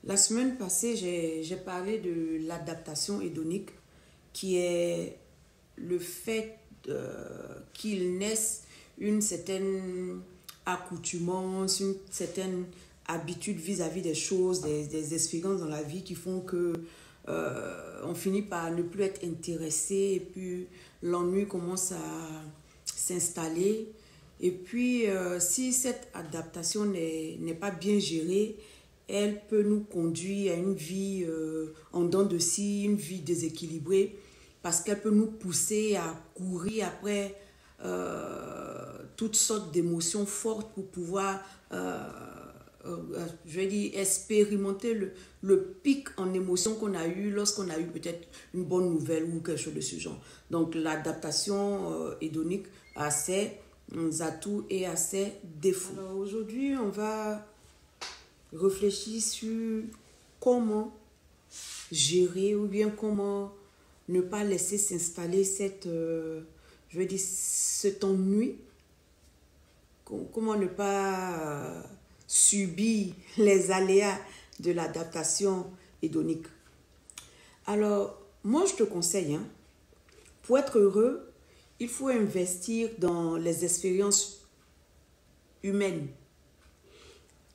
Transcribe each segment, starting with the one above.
La semaine passée, j'ai parlé de l'adaptation hédonique, qui est le fait qu'il naisse une certaine accoutumance, une certaine habitude vis-à-vis des choses, des expériences dans la vie qui font que on finit par ne plus être intéressé et puis l'ennui commence à s'installer. Et puis, si cette adaptation n'est pas bien gérée, elle peut nous conduire à une vie en dents de scie, une vie déséquilibrée, parce qu'elle peut nous pousser à courir après toutes sortes d'émotions fortes pour pouvoir, je vais dire, expérimenter le pic en émotion qu'on a eu lorsqu'on a eu peut-être une bonne nouvelle ou quelque chose de ce genre. Donc, l'adaptation hédonique a ses atouts et à ses défauts. Alors, aujourd'hui, on va réfléchir sur comment gérer ou bien comment ne pas laisser s'installer je veux dire, cet ennui. Comment ne pas subir les aléas de l'adaptation hédonique. Alors, moi, je te conseille, pour être heureux, il faut investir dans les expériences humaines.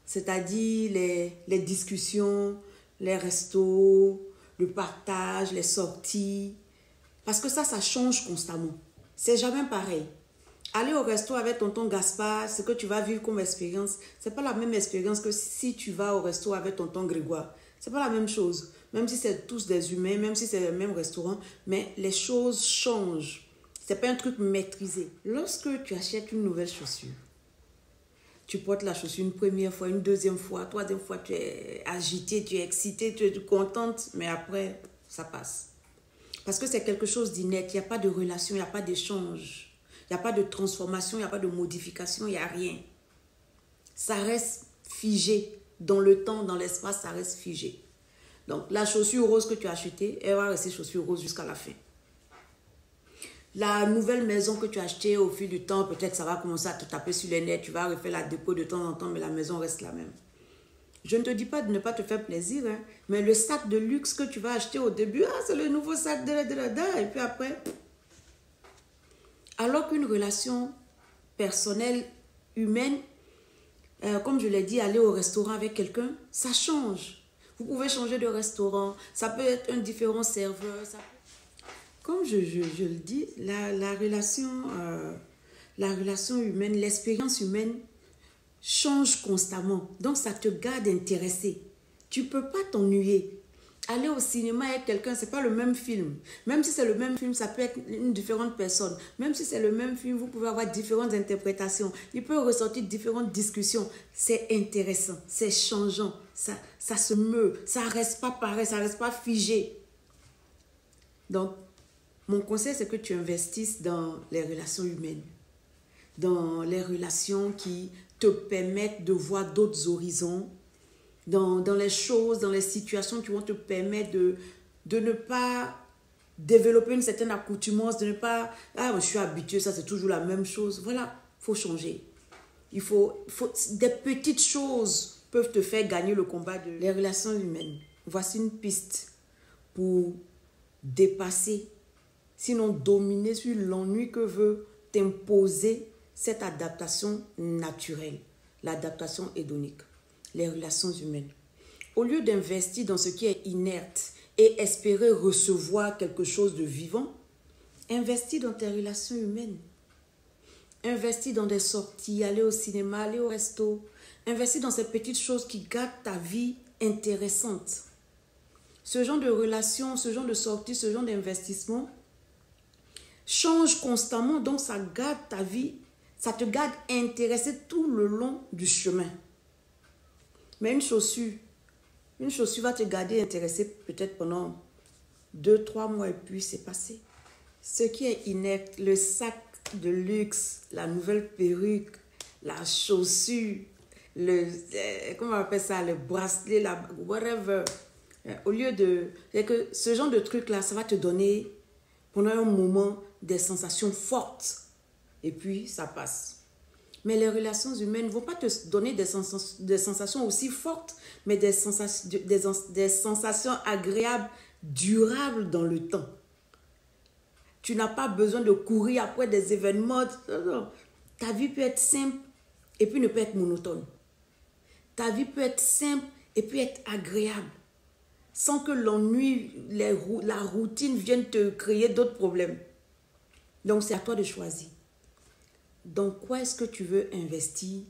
C'est-à-dire les discussions, les restos, le partage, les sorties. Parce que ça change constamment. C'est jamais pareil. Aller au resto avec tonton Gaspard, ce que tu vas vivre comme expérience, c'est pas la même expérience que si tu vas au resto avec tonton Grégoire. C'est pas la même chose. Même si c'est tous des humains, même si c'est le même restaurant, mais les choses changent. C'est pas un truc maîtrisé. Lorsque tu achètes une nouvelle chaussure, tu portes la chaussure une première fois, une deuxième fois, troisième fois, tu es agité, tu es excité, tu es contente, mais après, ça passe. Parce que c'est quelque chose d'innet, il n'y a pas de relation, il n'y a pas d'échange, il n'y a pas de transformation, il n'y a pas de modification, il n'y a rien. Ça reste figé dans le temps, dans l'espace, ça reste figé. Donc, la chaussure rose que tu as achetée, elle va rester chaussure rose jusqu'à la fin. La nouvelle maison que tu as achetée au fil du temps, peut-être ça va commencer à te taper sur les nerfs, tu vas refaire la déco de temps en temps, mais la maison reste la même. Je ne te dis pas de ne pas te faire plaisir, mais le sac de luxe que tu vas acheter au début, c'est le nouveau sac et puis après. Alors qu'une relation personnelle, humaine, comme je l'ai dit, aller au restaurant avec quelqu'un, ça change. Vous pouvez changer de restaurant, ça peut être un différent serveur, Comme je le dis, la relation humaine, l'expérience humaine change constamment. Donc, ça te garde intéressé. Tu ne peux pas t'ennuyer. Aller au cinéma avec quelqu'un, ce n'est pas le même film. Même si c'est le même film, ça peut être une différente personne. Même si c'est le même film, vous pouvez avoir différentes interprétations. Il peut ressortir différentes discussions. C'est intéressant, c'est changeant. Ça se meut. Ça ne reste pas pareil, ça ne reste pas figé. Donc, mon conseil, c'est que tu investisses dans les relations humaines, dans les relations qui te permettent de voir d'autres horizons, dans les choses, dans les situations qui vont te permettre de ne pas développer une certaine accoutumance, de ne pas, je suis habitué, ça c'est toujours la même chose. Voilà, il faut changer. Des petites choses peuvent te faire gagner le combat les relations humaines. Voici une piste pour dépasser, sinon dominer sur l'ennui que veut t'imposer cette adaptation naturelle, l'adaptation hédonique, les relations humaines. Au lieu d'investir dans ce qui est inerte et espérer recevoir quelque chose de vivant, investis dans tes relations humaines. Investis dans des sorties, aller au cinéma, aller au resto. Investis dans ces petites choses qui gardent ta vie intéressante. Ce genre de relation, ce genre de sortie, ce genre d'investissement change constamment, donc ça garde ta vie, ça te garde intéressé tout le long du chemin. Mais une chaussure va te garder intéressé peut-être pendant 2-3 mois et puis c'est passé. Ce qui est inerte, le sac de luxe, la nouvelle perruque, la chaussure, comment on appelle ça, le bracelet, whatever. Au lieu de... C'est que ce genre de truc-là, ça va te donner pendant un moment des sensations fortes. Et puis, ça passe. Mais les relations humaines ne vont pas te donner des sensations aussi fortes, mais des sensations agréables, durables dans le temps. Tu n'as pas besoin de courir après des événements. Ta vie peut être simple et puis ne peut être monotone. Ta vie peut être simple et puis être agréable. Sans que l'ennui, la routine vienne te créer d'autres problèmes. Donc c'est à toi de choisir. Dans quoi est-ce que tu veux investir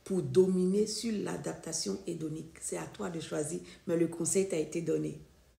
pour dominer sur l'adaptation hédonique? C'est à toi de choisir, mais le conseil t'a été donné.